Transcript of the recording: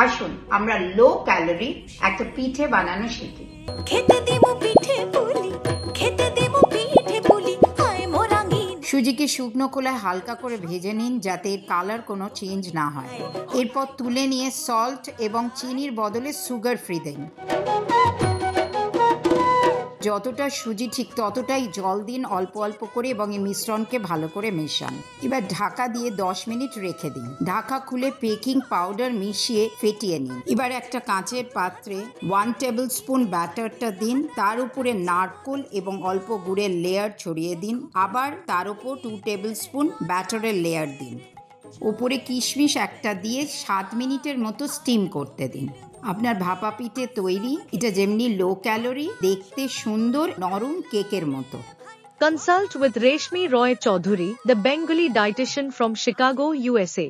আসুন আমরা low calorie একটা পিঠে বানানো শিখি। সুজিকে শুকনো খোলায় হালকা করে ভেজে নিন যাতে এর কালার কোনো চেঞ্জ না হয়। এরপর তুলে নিয়ে সল্ট এবং চিনির বদলে সুগার ফ্রি দিন। যতটা সুজি ঠিক ততটাই জল দিন অল্প অল্প করে এবং এই মিশ্রণকে ভালো করে মেশান। এবার ঢাকা দিয়ে 10 মিনিট রেখে দিন। ঢাকা খুলে বেকিং পাউডার মিশিয়ে ফেটিয়ে নিন। এবার একটা কাঁচের পাত্রে 1 টেবিল স্পুন ব্যাটারটা দিন, তার উপরে নারকেল এবং অল্প গুড়ের লেয়ার ছড়িয়ে দিন, আবার তার উপর 2 টেবিল স্পুন ব্যাটারের লেয়ার দিন, উপরে কিশমিশ একটা দিয়ে 7 মিনিটের মতো স্টিম করতে দিন। আপনার ভাপা পিঠে তৈরি। এটা যেমনি লো ক্যালোরি, দেখতে সুন্দর, নরম কেকের মতো। Consult with Reshmi Roy Chaudhary, the Bengali dietitian from Chicago, USA.